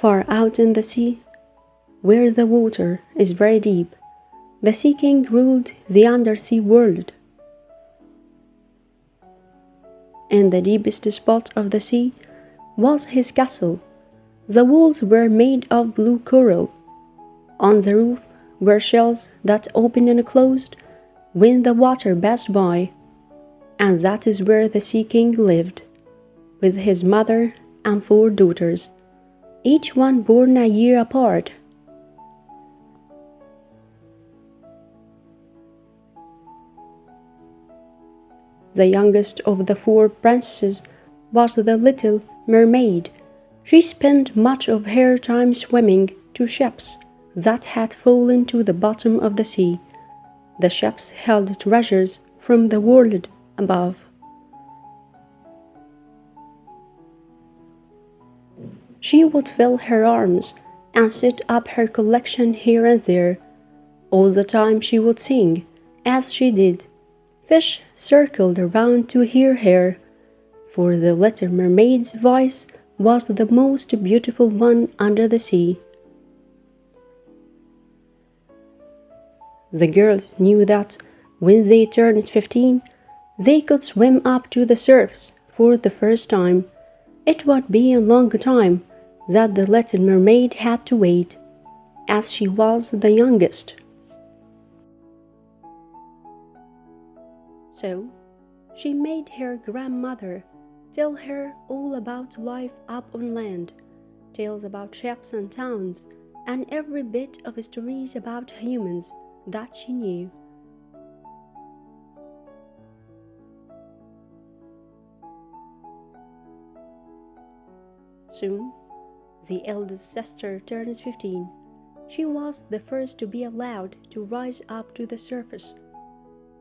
Far out in the sea, where the water is very deep, the Sea King ruled the undersea world. In the deepest spot of the sea was his castle. The walls were made of blue coral. On the roof were shells that opened and closed when the water passed by, and that is where the Sea King lived, with his mother and 4 daughters, each one born a year apart. The youngest of the 4 princesses was the Little Mermaid. She spent much of her time swimming to ships that had fallen to the bottom of the sea. The ships held treasures from the world above. She would fill her arms and set up her collection here and there. All the time she would sing, as she did. Fish circled around to hear her, for the Little Mermaid's voice was the most beautiful one under the sea. The girls knew that when they turned 15, they could swim up to the surface for the first time. It would be a long time that the Little Mermaid had to wait, as she was the youngest. So, she made her grandmother tell her all about life up on land, tales about ships and towns, and every bit of stories about humans that she knew. Soon, the eldest sister turned 15. She was the first to be allowed to rise up to the surface.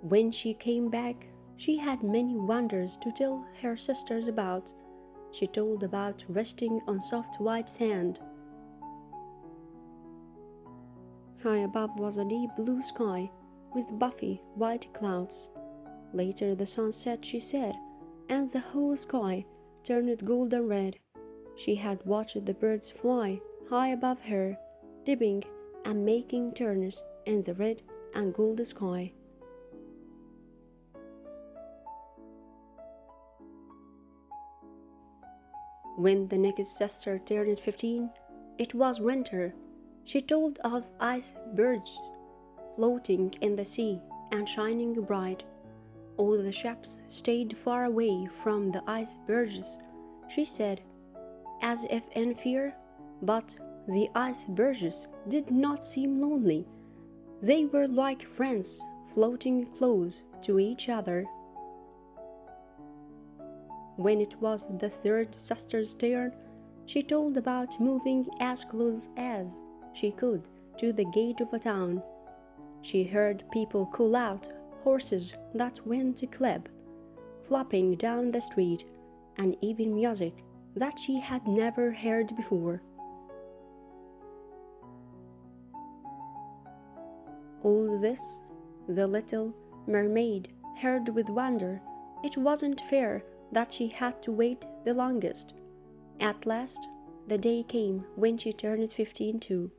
When she came back, she had many wonders to tell her sisters about. She told about resting on soft white sand. High above was a deep blue sky with puffy white clouds. Later the sun set, she said, and the whole sky turned golden red. She had watched the birds fly high above her, dipping and making turns in the red and gold sky. When the next sister turned 15, it was winter. She told of icebergs floating in the sea and shining bright. All the ships stayed far away from the icebergs, she said, as if in fear, but the icebergs did not seem lonely. They were like friends floating close to each other. When it was the 3rd sister's turn, she told about moving as close as she could to the gate of a town. She heard people call out horses that went to clip, flopping down the street, and even music that she had never heard before. All this the Little Mermaid heard with wonder. It wasn't fair that she had to wait the longest. At last, the day came when she turned 15 too.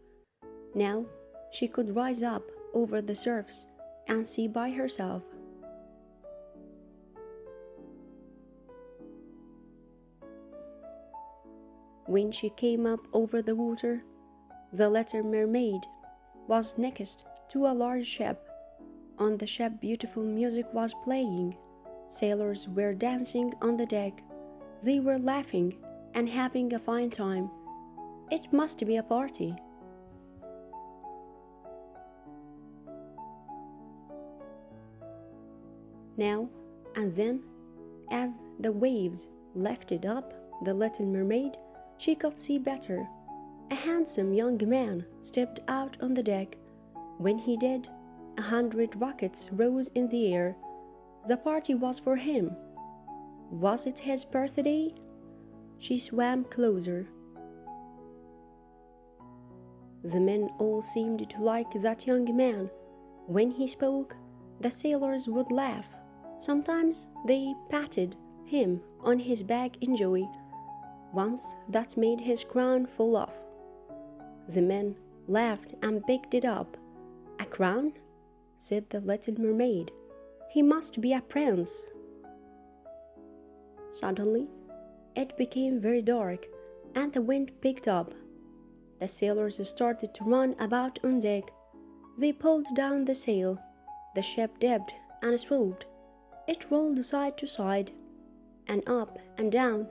Now she could rise up over the surface and see by herself. When she came up over the water, the Little Mermaid was next to a large ship. On the ship, beautiful music was playing. Sailors were dancing on the deck. They were laughing and having a fine time. It must be a party. Now and then, as the waves lifted up the Little Mermaid, she could see better. A handsome young man stepped out on the deck. When he did, 100 rockets rose in the air. The party was for him. Was it his birthday? She swam closer. The men all seemed to like that young man. When he spoke, the sailors would laugh. Sometimes they patted him on his back in joy. Once that made his crown fall off The men laughed and picked it up. "A crown?" said the little mermaid. "He must be a prince." Suddenly, it became very dark, and the wind picked up. The sailors started to run about on deck. They pulled down the sail. The ship dipped and swooped. It rolled side to side, and up and down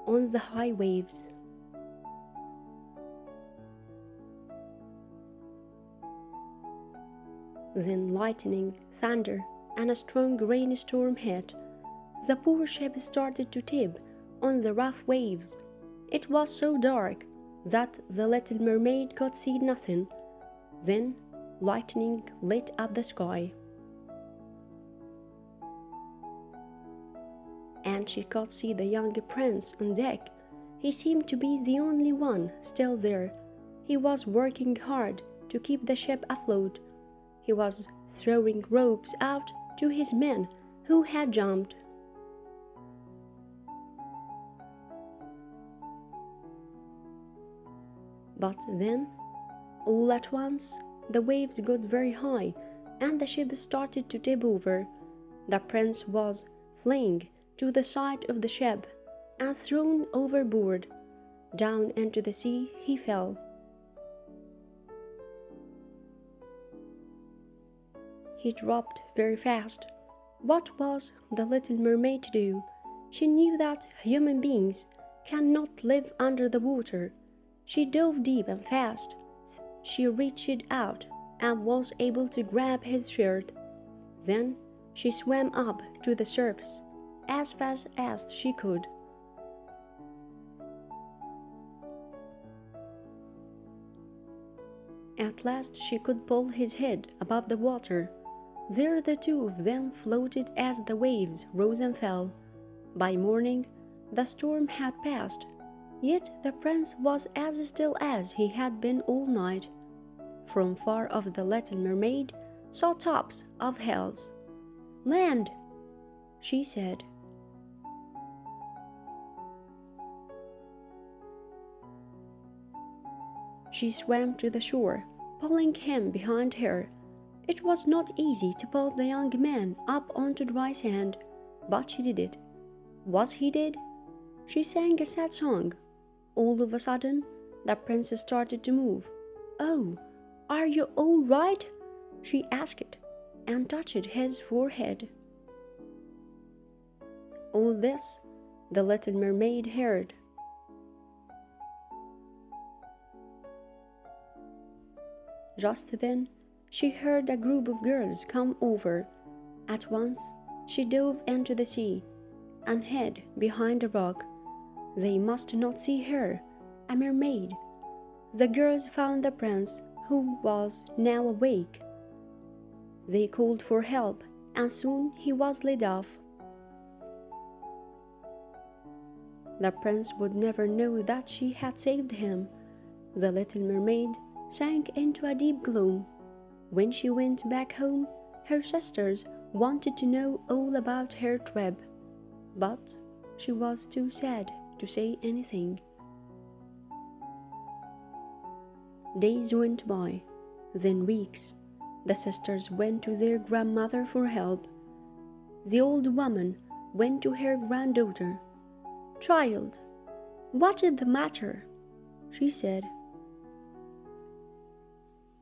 on the high waves. Then lightning, thunder, and a strong rainstorm hit. The poor ship started to tip on the rough waves. It was so dark that the little mermaid could see nothing. Then lightning lit up the sky, and she could see the young prince on deck. He seemed to be the only one still there. He was working hard to keep the ship afloat. He was throwing ropes out to his men who had jumped. But then, all at once, the waves got very high, and the ship started to tip over. The prince was flung to the side of the ship and thrown overboard. Down into the sea he fell. He dropped very fast. What was the little mermaid to do? She knew that human beings cannot live under the water. She dove deep and fast. She reached out and was able to grab his shirt. Then she swam up to the surface as fast as she could. At last she could pull his head above the water. There the two of them floated as the waves rose and fell. By morning the storm had passed, yet the prince was as still as he had been all night. From far off the little mermaid saw tops of hills. "Land," she said. She swam to the shore, pulling him behind her. It was not easy to pull the young man up onto dry sand, but she did it. Was he dead? She sang a sad song. All of a sudden, the prince started to move. "Oh, are you all right?" she asked, and touched his forehead. All this the little mermaid heard. Just then, she heard a group of girls come over. At once, she dove into the sea and hid behind a rock. They must not see her, a mermaid. The girls found the prince, who was now awake. They called for help, and soon he was led off. The prince would never know that she had saved him. The little mermaid sank into a deep gloom. When she went back home, her sisters wanted to know all about her trip, but she was too sad to say anything. Days went by, then weeks. The sisters went to their grandmother for help. The old woman went to her granddaughter. "Child, what is the matter?" she said.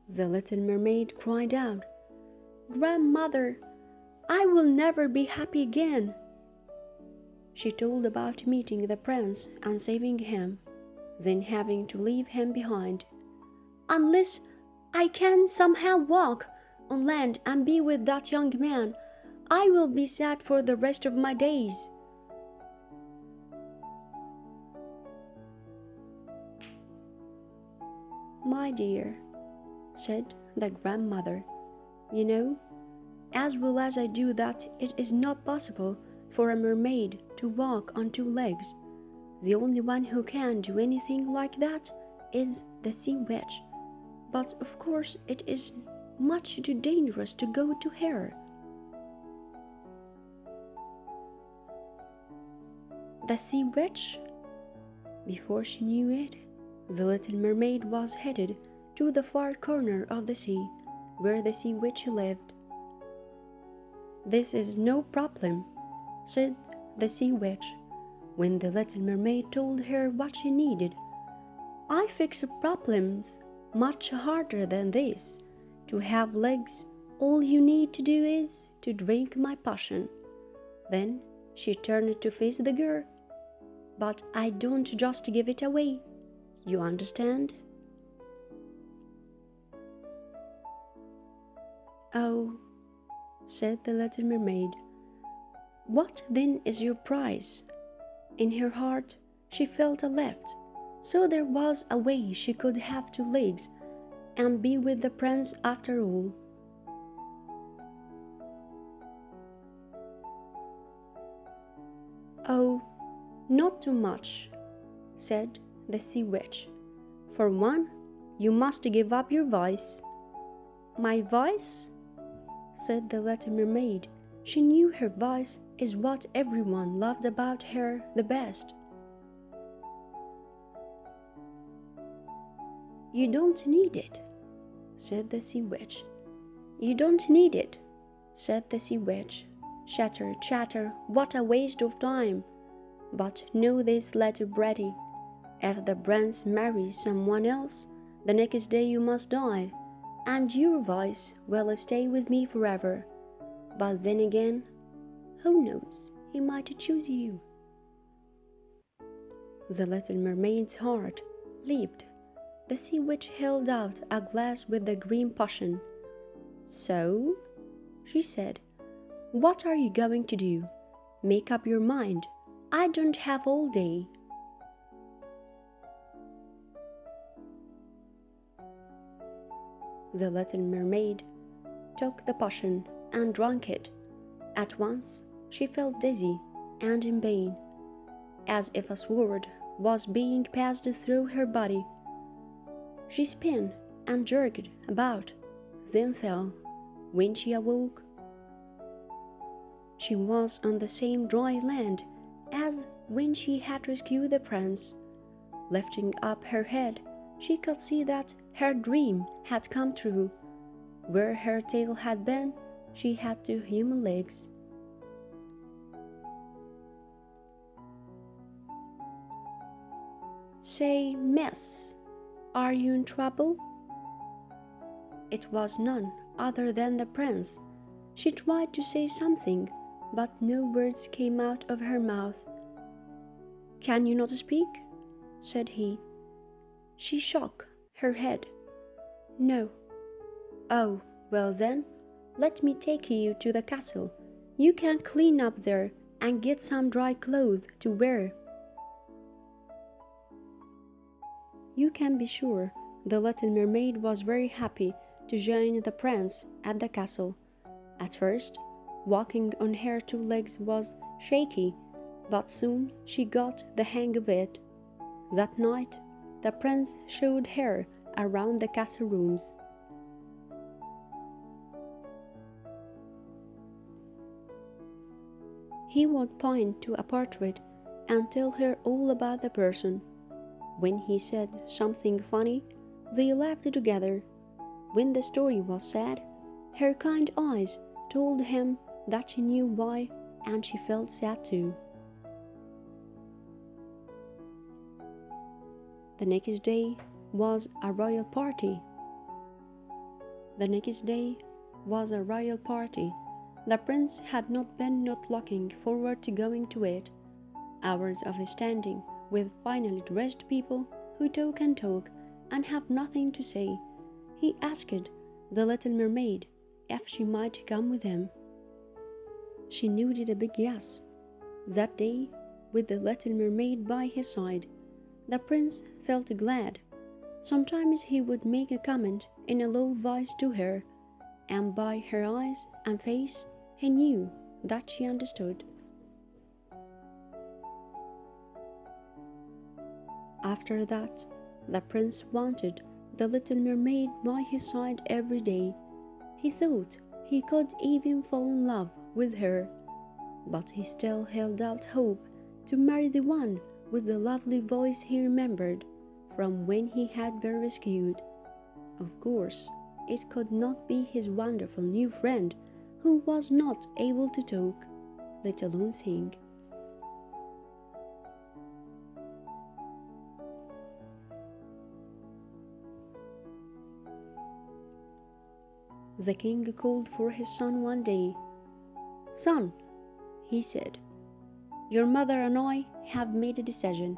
The little mermaid cried out, "Grandmother, I will never be happy again." She told about meeting the prince and saving him, then having to leave him behind. "Unless I can somehow walk on land and be with that young man, I will be sad for the rest of my days." "My dear," said the grandmother, "you know as well as I do that it is not possible for a mermaid to walk on two legs. The only one who can do anything like that is the sea witch. But of course it is much too dangerous to go to her." "The sea witch?" Before she knew it, The little mermaid was headed to the far corner of the sea, where the sea witch lived. "This is no problem," said the sea witch, when the little mermaid told her what she needed. "I fix problems much harder than this. To have legs, all you need to do is to drink my potion." Then she turned to face the girl. "But I don't just give it away, you understand?" "Oh," said the little mermaid. "What then is your price?" In her heart she felt a lift, so there was a way she could have 2 legs and be with the prince after all. "Oh, not too much," said the sea witch. "For one, you must give up your voice." "My voice?" said the little mermaid. She knew her voice is what everyone loved about her the best. "You don't need it," said the sea witch. "You don't need it," said the sea witch. "Chatter, chatter, what a waste of time. But know this, little bratty, if the prince marries someone else, the next day you must die, and your voice will stay with me forever. But then again, who knows, he might choose you." The little mermaid's heart leaped. The sea witch held out a glass with the green potion. "So," she said, "what are you going to do? Make up your mind. I don't have all day." The little mermaid took the potion and drank it. At once she felt dizzy and in pain, as if a sword was being passed through her body. She spun and jerked about, then fell. When she awoke, she was on the same dry land as when she had rescued the prince. Lifting up her head, she could see that her dream had come true. Where her tail had been, she had 2 human legs. "Say, miss, are you in trouble?" It was none other than the prince. She tried to say something, but no words came out of her mouth. "Can you not speak?" said he. She shook her head. "No." "Oh, well then, let me take you to the castle. You can clean up there and get some dry clothes to wear." You can be sure the little mermaid was very happy to join the prince at the castle. At first, walking on her 2 legs was shaky, but soon she got the hang of it. That night, the prince showed her around the castle rooms. He would point to a portrait and tell her all about the person. When he said something funny, they laughed together. When the story was sad, her kind eyes told him that she knew why, and she felt sad too. The next day was a royal party. The prince had not been not looking forward to going to it. Hours of standing with finely dressed people who talk and have nothing to say. He asked the little mermaid if she might come with him. She nodded a big yes. That day, with the little mermaid by his side, the prince felt glad. Sometimes he would make a comment in a low voice to her, and by her eyes and face he knew that she understood. After that, the prince wanted the little mermaid by his side every day. He thought he could even fall in love with her, but he still held out hope to marry the one with the lovely voice he remembered, from when he had been rescued. Of course, it could not be his wonderful new friend who was not able to talk, let alone sing. The king called for his son one day. "Son," he said, "your mother and I have made a decision.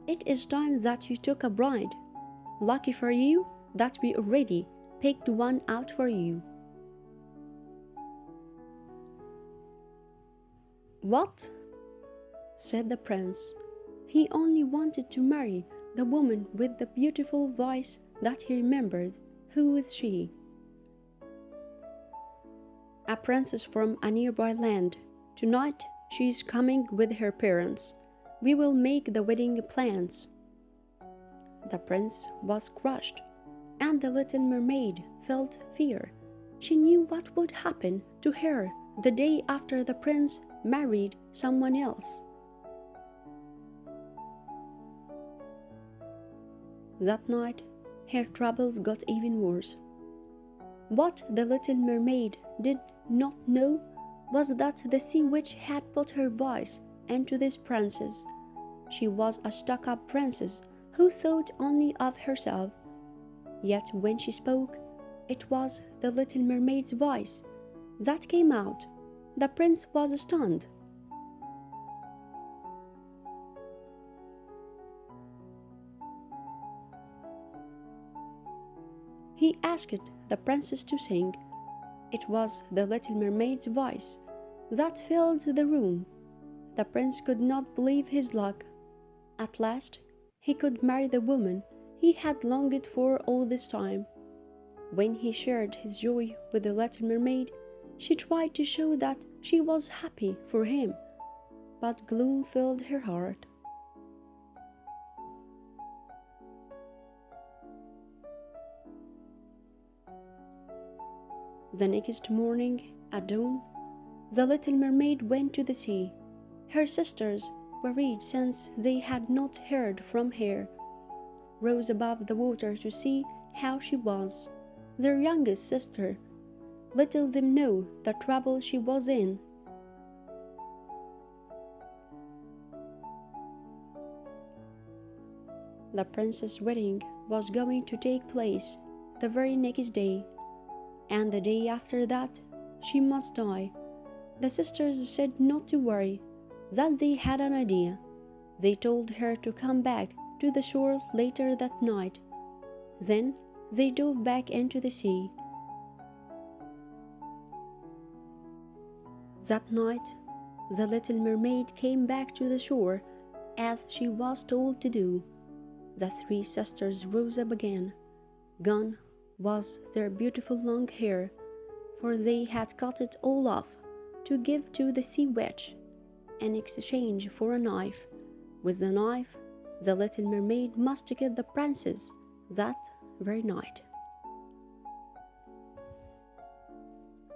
It is time that you took a bride. Lucky for you that we already picked one out for you." "What?" said the prince. He only wanted to marry the woman with the beautiful voice that he remembered. Who was she? "A princess from a nearby land. Tonight she is coming with her parents. We will make the wedding plans." The prince was crushed, and the little mermaid felt fear. She knew what would happen to her the day after the prince married someone else. That night, her troubles got even worse. What the little mermaid did not know was that the sea witch had put her voice into this princess. She was a stuck-up princess who thought only of herself. Yet when she spoke, it was the little mermaid's voice that came out. The prince was stunned. He asked the princess to sing. It was the little mermaid's voice that filled the room. The prince could not believe his luck. At last, he could marry the woman he had longed for all this time. When he shared his joy with the little mermaid, she tried to show that she was happy for him, but gloom filled her heart. The next morning, at dawn, the little mermaid went to the sea. Her sisters, worried since they had not heard from her, rose above the water to see how she was. Their youngest sister let them know the trouble she was in. The princess' wedding was going to take place the very next day, and the day after that she must die. The sisters said not to worry, that they had an idea. They told her to come back to the shore later that night. Then they dove back into the sea. That night, the little mermaid came back to the shore as she was told to do. The three sisters rose up again. Gone was their beautiful long hair, for they had cut it all off to give to the sea witch in exchange for a knife. With the knife, the little mermaid must kill the princess that very night.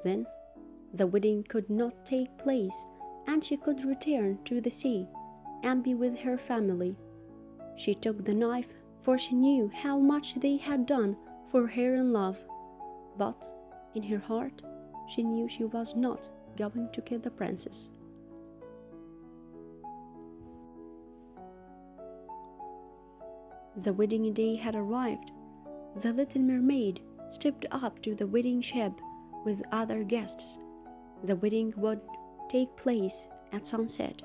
Then the wedding could not take place, and she could return to the sea and be with her family. She took the knife, for she knew how much they had done for her in love, but in her heart she knew she was not going to kill the princess. The wedding day had arrived. The little mermaid stepped up to the wedding ship with other guests. The wedding would take place at sunset.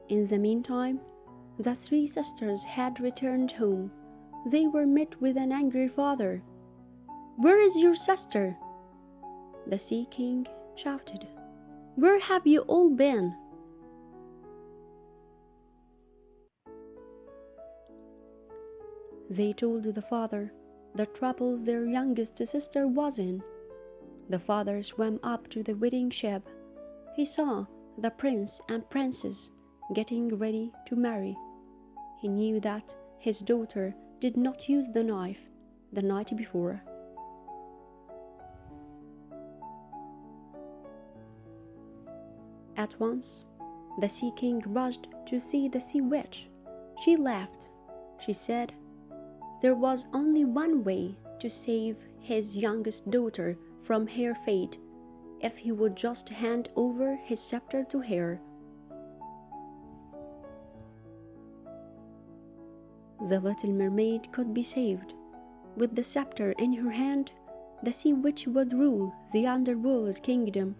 In the meantime, the three sisters had returned home. They were met with an angry father. "Where is your sister?" The Sea King shouted. "Where have you all been?" They told the father the trouble their youngest sister was in. The father swam up to the wedding ship. He saw the prince and princess getting ready to marry. He knew that his daughter did not use the knife the night before. At once, the Sea King rushed to see the Sea Witch. She laughed. She said there was only one way to save his youngest daughter from her fate, if he would just hand over his scepter to her. The little mermaid could be saved. With the scepter in her hand, the Sea Witch would rule the underworld kingdom.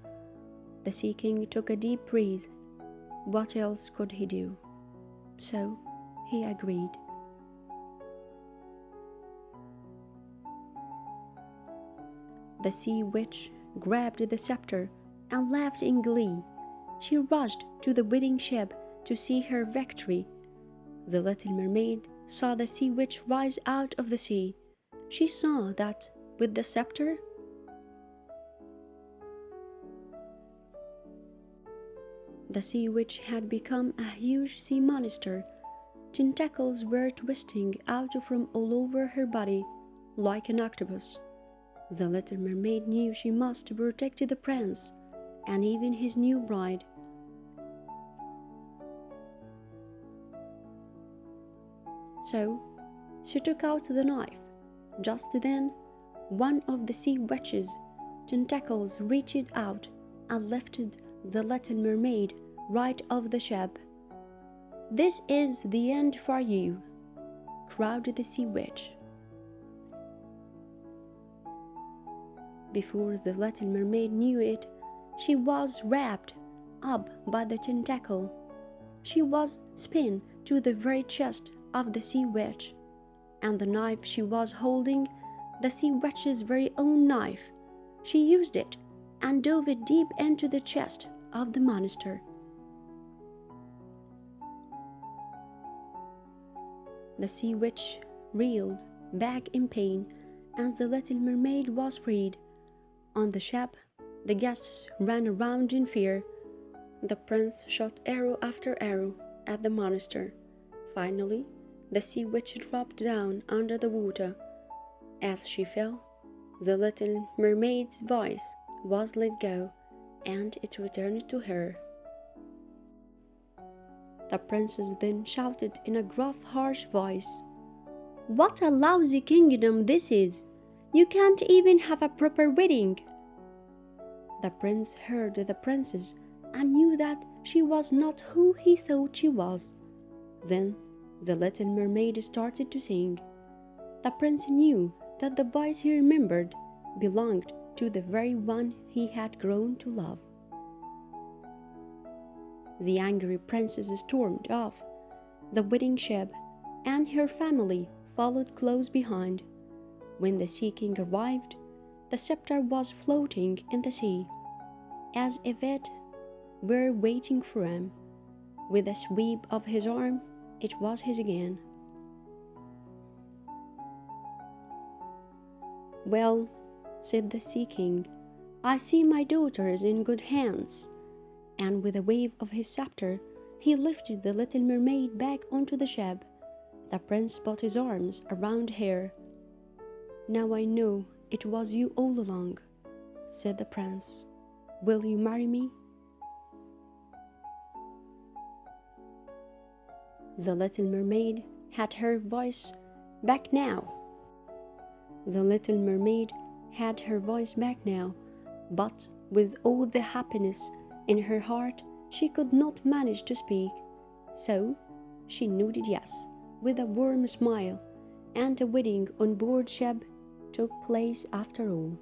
The Sea King took a deep breath. What else could he do? So he agreed. The Sea Witch grabbed the scepter and laughed in glee. She rushed to the wedding ship to see her victory. The little mermaid saw the Sea Witch rise out of the sea. She saw that with the scepter, the Sea Witch had become a huge sea monster. Tentacles were twisting out from all over her body like an octopus. The little mermaid knew she must protect the prince and even his new bride. So she took out the knife. Just then, one of the Sea Witch's tentacles reached out and lifted the little mermaid right off the ship. "This is the end for you," cried the Sea Witch. Before the little mermaid knew it, she was wrapped up by the tentacle. She was spun to the very chest of the Sea Witch, and the knife she was holding, the Sea Witch's very own knife, she used it and dove it deep into the chest of the monster. The Sea Witch reeled back in pain, and the little mermaid was freed. On the ship, the guests ran around in fear. The prince shot arrow after arrow at the monster. Finally, the Sea Witch dropped down under the water. As she fell, the little mermaid's voice was let go, and it returned to her. The princess then shouted in a gruff, harsh voice, "What a lousy kingdom this is! You can't even have a proper wedding." The prince heard the princess and knew that she was not who he thought she was. Then the little mermaid started to sing. The prince knew that the voice he remembered belonged to the very one he had grown to love. The angry princess stormed off. The wedding ship and her family followed close behind. When the Sea King arrived, the scepter was floating in the sea, as if it were waiting for him. With a sweep of his arm, it was his again. "Well," said the Sea King, "I see my daughter is in good hands." And with a wave of his scepter, he lifted the little mermaid back onto the ship. The prince put his arms around her. "Now I know it was you all along," said the prince. "Will you marry me?" The little mermaid had her voice back now. The little mermaid had her voice back now, but with all the happiness in her heart, she could not manage to speak. So she nodded yes, with a warm smile, and a wedding on board ship took place after all.